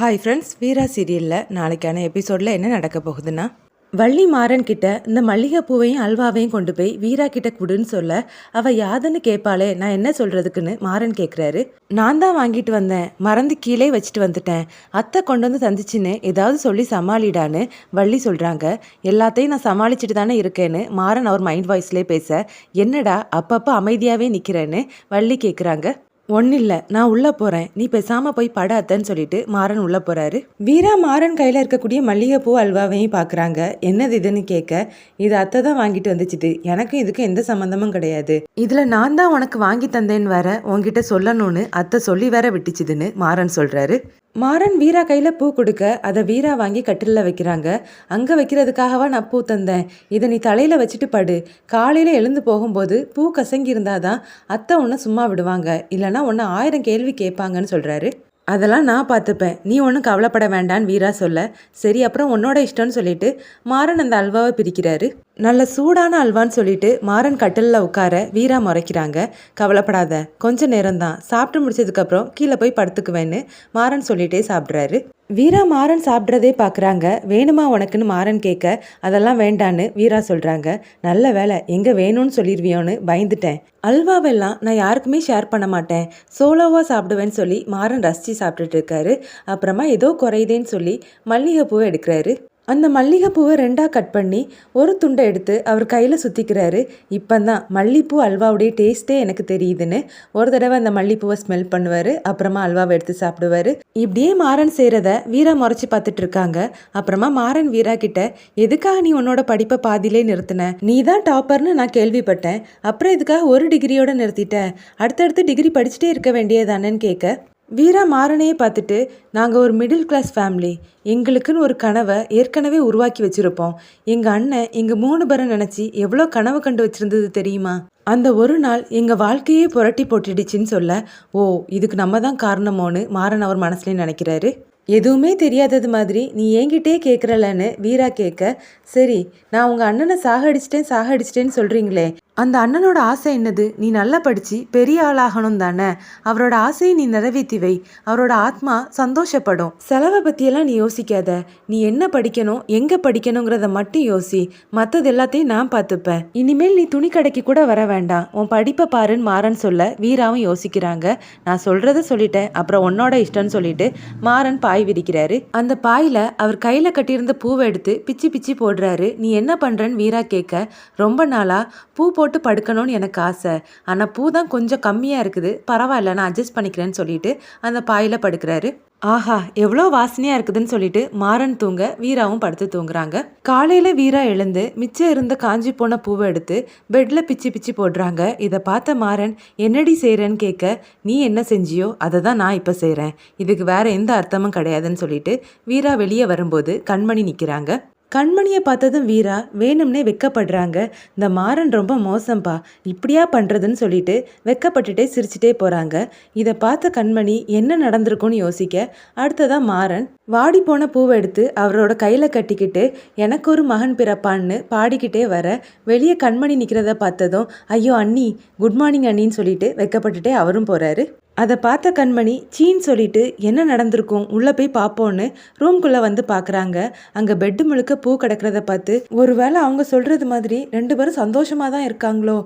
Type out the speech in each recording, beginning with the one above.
Hi friends, வீரா சீரியலில் நாளைக்கான எபிசோடில் என்ன நடக்க போகுதுன்னா, வள்ளி மாறன் கிட்ட இந்த மல்லிகைப்பூவையும் அல்வாவையும் கொண்டு போய் வீரா கிட்ட கொடுன்னு சொல்ல, அவள் யாதுன்னு கேட்பாளே, நான் என்ன சொல்கிறதுக்குன்னு மாறன் கேட்குறாரு. நான் தான் வாங்கிட்டு வந்தேன், மறந்து கீழே வச்சுட்டு வந்துட்டேன், அத்தை கொண்டு வந்து தந்துச்சுன்னு ஏதாவது சொல்லி சமாளிடான்னு வள்ளி சொல்கிறாங்க. எல்லாத்தையும் நான் சமாளிச்சுட்டு தானே இருக்கேன்னு மாறன் அவர் மைண்ட் வாய்ஸ்லேயே பேச, என்னடா அப்பப்போ அமைதியாகவே நிற்கிறேன்னு வள்ளி கேட்குறாங்க. ஒன்றும் இல்லை, நான் உள்ளே போகிறேன், நீ பேசாமல் போய் பட அத்தைன்னு சொல்லிட்டு மாறன் உள்ளே போகிறாரு. வீரா மாறன் கையில் இருக்கக்கூடிய மல்லிகைப்பூ அல்வாவையும் பார்க்குறாங்க. என்னது இதுன்னு கேட்க, இது அத்தை தான் வாங்கிட்டு வந்துச்சுது, எனக்கும் இதுக்கும் எந்த சம்மந்தமும் கிடையாது, இதில் நான் தான் உனக்கு வாங்கி தந்தேன்னு வேற உங்ககிட்ட சொல்லணும்னு அத்தை சொல்லி வேற விட்டுச்சுதுன்னு மாறன் சொல்கிறாரு. மாறன் வீரா கையில் பூ கொடுக்க அதை வீரா வாங்கி கட்டிலில் வைக்கிறாங்க. அங்கே வைக்கிறதுக்காகவா நான் பூ தந்தேன், இதை நீ தலையில் வச்சுட்டு படு, காலையில் எழுந்து போகும்போது பூ கசங்கி இருந்தாதான் அத்தை உன்னை சும்மா விடுவாங்க, இல்லைனா உன்னை 1000 கேள்வி கேட்பாங்கன்னு சொல்கிறாரு. அதெல்லாம் நான் பார்த்துப்பேன், நீ ஒன்றும் கவலைப்பட வேண்டான்னு வீரா சொல்ல, சரி அப்புறம் உன்னோட இஷ்டம்னு சொல்லிட்டு மாறன் அந்த அல்வாவை பிரிக்கிறாரு. நல்ல சூடான அல்வான்னு சொல்லிட்டு மாறன் கட்டிலில் உட்கார வீரா முறைக்கிறாங்க. கவலைப்படாத, கொஞ்ச நேரம்தான், சாப்பிட்டு முடிச்சதுக்கப்புறம் கீழே போய் படுத்துக்குவேன்னு மாறன் சொல்லிட்டே சாப்பிட்றாரு. வீரா மாறன் சாப்பிட்றதே பார்க்குறாங்க. வேணுமா உனக்குன்னு மாறன் கேட்க, அதெல்லாம் வேண்டான்னு வீரா சொல்கிறாங்க. நல்ல வேலை, எங்கே வேணும்னு சொல்லிடுவியோன்னு பயந்துட்டேன், அல்வாவெல்லாம் நான் யாருக்குமே ஷேர் பண்ண மாட்டேன், சோலோவாக சாப்பிடுவேன்னு சொல்லி மாறன் ரசித்து சாப்பிட்டுட்டு இருக்காரு. அப்புறமா ஏதோ குறையுதேன்னு சொல்லி மல்லிகைப்பூவை எடுக்கிறாரு. அந்த மல்லிகைப்பூவை 2ஆக கட் பண்ணி ஒரு துண்டை எடுத்து அவர் கையில் சுற்றிக்கிறாரு. இப்போந்தான் மல்லிகைப்பூ அல்வாவுடைய டேஸ்ட்டே எனக்கு தெரியுதுன்னு ஒரு தடவை அந்த மல்லிகைப்பூவை ஸ்மெல் பண்ணுவார். அப்புறமா அல்வாவை எடுத்து சாப்பிடுவார். இப்படியே மாறன் செய்கிறத வீரா முறைச்சி பார்த்துட்டு இருக்காங்க. அப்புறமா மாறன் வீரா கிட்ட, எதுக்காக நீ உன்னோட படிப்பை பாதியிலே நிறுத்தின, நீ தான் டாப்பர்னு நான் கேள்விப்பட்டேன், அப்புறம் இதுக்காக ஒரு டிகிரியோட நிறுத்திட்ட, அடுத்தடுத்து டிகிரி படிச்சுட்டே இருக்க வேண்டியதானேன்னு கேட்க, வீரா மாறனையே பார்த்துட்டு, நாங்கள் ஒரு மிடில் கிளாஸ் ஃபேமிலி, எங்களுக்குன்னு ஒரு கனவை ஏற்கனவே உருவாக்கி வச்சுருப்போம், எங்கள் அண்ணன் எங்கள் 3 பேரை நினச்சி எவ்வளோ கனவு கண்டு வச்சுருந்தது தெரியுமா, அந்த ஒரு நாள் எங்கள் வாழ்க்கையே புரட்டி போட்டுடுச்சின்னு சொல்ல, ஓ இதுக்கு நம்ம தான் காரணமோன்னு மாறன் அவர் மனசுலேயே நினைக்கிறாரு. எதுவுமே தெரியாதது மாதிரி நீ என்கிட்டே கேட்குறலன்னு வீரா கேட்க, சரி நான் உங்கள் அண்ணனை சாகடிச்சிட்டேன்னு சொல்கிறீங்களே, அந்த அண்ணனோட ஆசை என்னது, நீ நல்லா படித்து பெரிய ஆளாகணும் தானே, அவரோட ஆசையை நீ நிறைவேற்றி வை, அவரோட ஆத்மா சந்தோஷப்படும், செலவை பற்றியெல்லாம் நீ யோசிக்காத, நீ என்ன படிக்கணும் எங்கே படிக்கணுங்கிறத மட்டும் யோசி, மற்றது எல்லாத்தையும் நான் பார்த்துப்பேன், இனிமேல் நீ துணி கடைக்கு கூட வர வேண்டாம், உன் படிப்பை பாருன்னு மாறன் சொல்ல வீராவும் யோசிக்கிறாங்க. நான் சொல்கிறத சொல்லிட்டேன், அப்புறம் உன்னோட இஷ்டம்னு சொல்லிட்டு மாறன் பாய் விரிக்கிறாரு. அந்த பாயில் அவர் கையில் கட்டியிருந்த பூவை எடுத்து பிச்சு பிச்சு போடுறாரு. நீ என்ன பண்ணுறன்னு வீரா கேட்க, ரொம்ப நாளாக பூ போட்டு படுக்கணும்னு எனக்கு ஆசை, ஆனால் பூ தான் கொஞ்சம் கம்மியாக இருக்குது, பரவாயில்ல நான் அட்ஜஸ்ட் பண்ணிக்கிறேன்னு சொல்லிட்டு அந்த பாயில் படுக்கிறாரு. ஆஹா எவ்வளோ வாசனையாக இருக்குதுன்னு சொல்லிட்டு மாறன் தூங்க வீராவும் படுத்து தூங்குறாங்க. காலையில் வீரா எழுந்து மிச்சம் இருந்த காஞ்சி போன பூவை எடுத்து பெட்டில் பிச்சு பிச்சு போடுறாங்க. இதை பார்த்த மாறன், என்னடி செய்கிறேன்னு கேட்க, நீ என்ன செஞ்சியோ அதை தான் நான் இப்போ செய்கிறேன், இதுக்கு வேற எந்த அர்த்தமும் கிடையாதுன்னு சொல்லிட்டு வீரா வெளியே வரும்போது கண்மணி நிற்கிறாங்க. கண்மணியை பார்த்ததும் வீரா வேணும்னே வெக்கப்படுறாங்க. இந்த மாறன் ரொம்ப மோசம்பா, இப்படியா பண்ணுறதுன்னு சொல்லிட்டு வெக்கப்பட்டுட்டே சிரிச்சுட்டே போகிறாங்க. இதை பார்த்த கண்மணி என்ன நடந்திருக்கும்னு யோசிக்க, அடுத்ததான் மாறன் வாடி போன பூவை எடுத்து அவரோட கையில் கட்டிக்கிட்டு எனக்கு ஒரு மகன் பிறப்பான்னு பாடிக்கிட்டே வர, வெளியே கண்மணி நிற்கிறத பார்த்ததும், ஐயோ அண்ணி, குட் மார்னிங் அண்ணின்னு சொல்லிட்டு வெக்கப்பட்டுட்டே அவரும் போகிறாரு. அதை பார்த்த கண்மணி சீன்னு சொல்லிட்டு என்ன நடந்திருக்கும் உள்ளே போய் பார்ப்போன்னு ரூம்குள்ளே வந்து பார்க்குறாங்க. அங்கே பெட்டு முழுக்க பூ கிடக்கிறத பார்த்து, ஒருவேளை அவங்க சொல்கிறது மாதிரி 2 பேரும் சந்தோஷமாக தான் இருக்காங்களோ,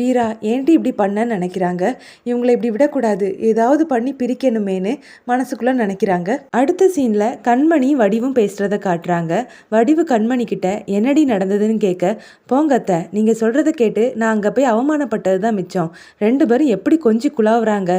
வீரா ஏன்டி இப்படி பண்ணன்னு நினைக்கிறாங்க. இவங்களை இப்படி விடக்கூடாது, ஏதாவது பண்ணி பிரிக்கணுமேனு மனசுக்குள்ளே நினைக்கிறாங்க. அடுத்த சீனில் கண்மணி வடிவும் பேசுகிறத காட்டுறாங்க. வடிவு கண்மணி கிட்ட என்னடி நடந்ததுன்னு கேட்க, போங்கத்த, நீங்கள் சொல்கிறத கேட்டு நான் அங்கே போய் அவமானப்பட்டது தான் மிச்சம், 2 பேரும் எப்படி கொஞ்சம் குழாவுறாங்க,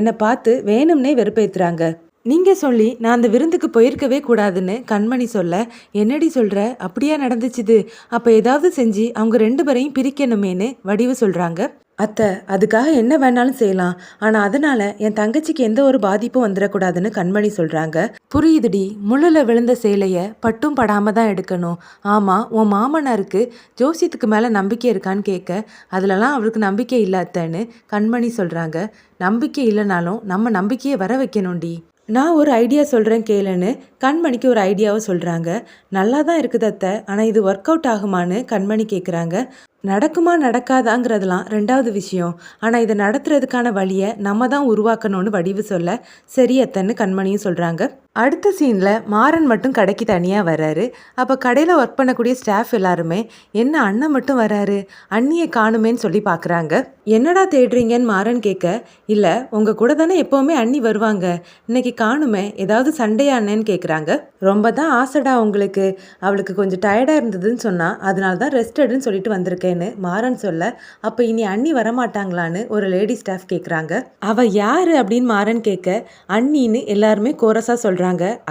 என்னை பார்த்து வேணும்னே வெறுப்பேற்றுறாங்க, நீங்கள் சொல்லி நான் அந்த விருந்துக்கு போயிருக்கவே கூடாதுன்னு கண்மணி சொல்ல, என்னடி சொல்கிற, அப்படியா நடந்துச்சுது, அப்போ ஏதாவது செஞ்சு அவங்க 2 பேரையும் பிரிக்கணுமேனு வடிவு சொல்கிறாங்க. அத்தை, அதுக்காக என்ன வேணாலும் செய்யலாம், ஆனால் அதனால் என் தங்கச்சிக்கு எந்த ஒரு பாதிப்பும் வந்துடக்கூடாதுன்னு கண்மணி சொல்கிறாங்க. புரியுதுடி, முள்ளில் விழுந்த சேலையை பட்டும் படாமல் தான் எடுக்கணும். ஆமாம், உன் மாமனாருக்கு ஜோசியத்துக்கு மேலே நம்பிக்கை இருக்கான்னு கேட்க, அதிலலாம் அவருக்கு நம்பிக்கை இல்லை அத்தைன்னு கண்மணி சொல்கிறாங்க. நம்பிக்கை இல்லைனாலும் நம்ம நம்பிக்கையை வர வைக்கணும்டி, நான் ஒரு ஐடியா சொல்கிறேன் கேளுன்னு கண்மணிக்கு ஒரு ஐடியாவை சொல்கிறாங்க. நல்லா தான் இருக்குது அத்தை, ஆனால் இது ஒர்க் அவுட் ஆகுமான்னு கண்மணி கேட்குறாங்க. நடக்குமா நடக்காதாங்கிறதெல்லாம் ரெண்டாவது விஷயம். ஆனால் இதை நடத்துறதுக்கான வழியை நம்ம தான் உருவாக்கணும்னு வடிவு சொல்ல சரி அத்தன்னு கண்மணியும் சொல்கிறாங்க. அடுத்த சீனில் மாறன் மட்டும் கடைக்கு தனியாக வர்றாரு. அப்போ கடையில் ஒர்க் பண்ணக்கூடிய ஸ்டாஃப் எல்லாருமே என்ன அண்ணன் மட்டும் வராரு, அண்ணியை காணுமேன்னு சொல்லி பார்க்குறாங்க. என்னடா தேடுறீங்கன்னு மாறன் கேட்க, இல்லை உங்கள் கூட தானே எப்போவுமே அண்ணி வருவாங்க, இன்னைக்கு காணுமே, ஏதாவது சண்டையா அண்ணன்னு கேட்குறாங்க. ரொம்ப தான் ஆசைடா உங்களுக்கு, அவளுக்கு கொஞ்சம் டயர்டாக இருந்ததுன்னு சொன்னால் அதனால தான் ரெஸ்ட் எடுன்னு சொல்லிட்டு வந்திருக்கேன்னு மாறன் சொல்ல, அப்போ இனி அண்ணி வரமாட்டாங்களான்னு ஒரு லேடி ஸ்டாஃப் கேட்குறாங்க. அவள் யார் அப்படின்னு மாறன் கேட்க, அண்ணின்னு எல்லாருமே கோரஸாக சொல்கிறாங்க.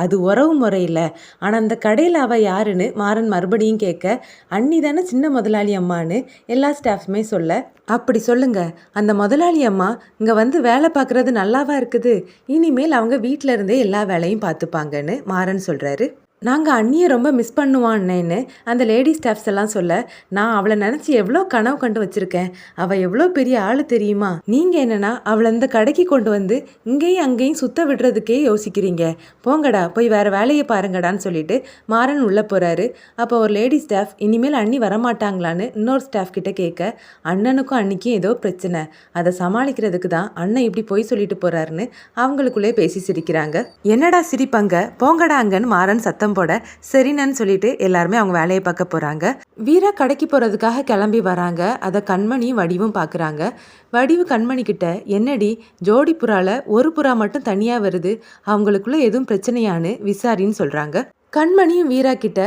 அது உறவு முறையில். ஆனால் அந்த கடையில் அவள் யாருன்னு மாறன் மறுபடியும் கேட்க, அண்ணி தானே சின்ன முதலாளி அம்மான்னு எல்லா ஸ்டாஃப்மே சொல்ல, அப்படி சொல்லுங்க, அந்த முதலாளி அம்மா இங்கே வந்து வேலை பார்க்குறது நல்லாவா இருக்குது, இனிமேல் அவங்க வீட்டில் இருந்தே எல்லா வேலையும் பார்த்துப்பாங்கன்னு மாறன் சொல்கிறாரு. நாங்கள் அண்ணியை ரொம்ப மிஸ் பண்ணுவான்னேன்னு அந்த லேடி ஸ்டாஃப்ஸ் எல்லாம் சொல்ல, நான் அவளை நினச்சி எவ்வளோ கனவு கண்டு வச்சுருக்கேன், அவள் எவ்வளோ பெரிய ஆள் தெரியுமா, நீங்கள் என்னன்னா அவளை இந்த கடைக்கு கொண்டு வந்து இங்கேயும் அங்கேயும் சுத்த விடுறதுக்கே யோசிக்கிறீங்க, போங்கடா போய் வேறு வேலையை பாருங்கடான்னு சொல்லிட்டு மாறன் உள்ளே போகிறாரு. அப்போ ஒரு லேடி ஸ்டாஃப் இனிமேல் அண்ணி வரமாட்டாங்களான்னு இன்னொரு ஸ்டாஃப் கிட்ட கேட்க, அண்ணனுக்கும் அன்னிக்கும் ஏதோ பிரச்சனை, அதை சமாளிக்கிறதுக்கு தான் அண்ணன் இப்படி போய் சொல்லிட்டு போகிறாருன்னு அவங்களுக்குள்ளே பேசி சிரிக்கிறாங்க. என்னடா சிரிப்பாங்க, போங்கடா அங்கன்னு மாறன் சத்தம் போட சரின்னு சொல்லிட்டு எல்லாருமே அவங்க வேலையை பார்க்க போறாங்க. வீரா கடைக்கு போறதுக்காக கிளம்பி வராங்க. அதை கண்மணியும் வடிவும் பார்க்குறாங்க. வடிவு கண்மணி கிட்ட, என்னடி ஜோடி புறால ஒரு புறா மட்டும் தனியா வருது, அவங்களுக்குள்ள எதுவும் பிரச்சனையான்னு விசாரின்னு சொல்றாங்க. கண்மணியும் வீரா கிட்ட,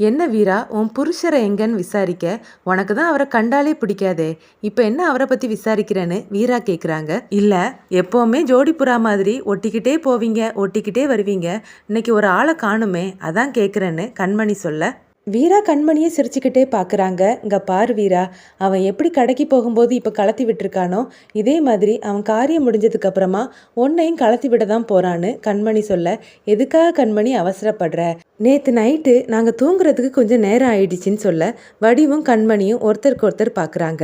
என்ன வீரா உன் புருஷரை எங்கன்னு விசாரிக்க, உனக்கு தான் அவரை கண்டாலே பிடிக்காதே, இப்போ என்ன அவரை பற்றி விசாரிக்கிறேன்னு வீரா கேட்குறாங்க. இல்லை, எப்போவுமே ஜோடி புறா மாதிரி ஒட்டிக்கிட்டே போவீங்க ஒட்டிக்கிட்டே வருவீங்க, இன்னைக்கு ஒரு ஆளை காணுமே அதான் கேட்குறேன்னு கண்மணி சொல்ல, வீரா கண்மணியை சிரிச்சுக்கிட்டே பார்க்குறாங்க. இங்கே பாரு வீரா, அவன் எப்படி கடைக்கு போகும்போது இப்போ கலத்தி விட்டுருக்கானோ இதே மாதிரி அவன் காரியம் முடிஞ்சதுக்கப்புறமா உன்னையும் கலத்தி விட தான் போகிறான்னு கண்மணி சொல்ல, எதுக்காக கண்மணி அவசரப்படுற, நேற்று நைட்டு நாங்கள் தூங்குறதுக்கு கொஞ்சம் நேரம் ஆயிடுச்சின்னு சொல்ல, வடிவும் கண்மணியும் ஒருத்தருக்கு ஒருத்தர் பார்க்குறாங்க.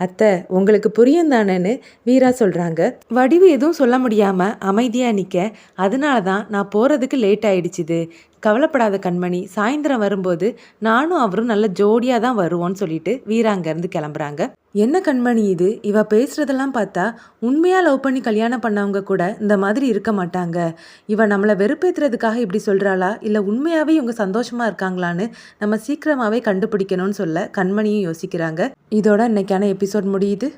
அத்தை உங்களுக்கு புரியும் தானேன்னு வீரா சொல்கிறாங்க. வடிவு எதுவும் சொல்ல முடியாமல் அமைதியாக நிற்க, அதனால தான் நான் போகிறதுக்கு லேட் ஆயிடுச்சுது, கவலைப்படாத கண்மணி, சாயந்தரம் வரும்போது நானும் அவரும் நல்ல ஜோடியாக தான் வருவோன்னு சொல்லிட்டு வீரா அங்கேருந்து கிளம்புறாங்க. என்ன கண்மணி இது, இவ பேசுறதெல்லாம் பார்த்தா உண்மையாக லவ் பண்ணி கல்யாணம் பண்ணவங்க கூட இந்த மாதிரி இருக்க மாட்டாங்க, இவ நம்மளை வெறுப்பேற்றுறதுக்காக இப்படி சொல்கிறாளா இல்லை உண்மையாகவே இவங்க சந்தோஷமாக இருக்காங்களான்னு நம்ம சீக்கிரமாகவே கண்டுபிடிக்கணும்னு சொல்ல கண்மணியும் யோசிக்கிறாங்க. இதோட இன்னைக்கான எபிசோட் முடியுது.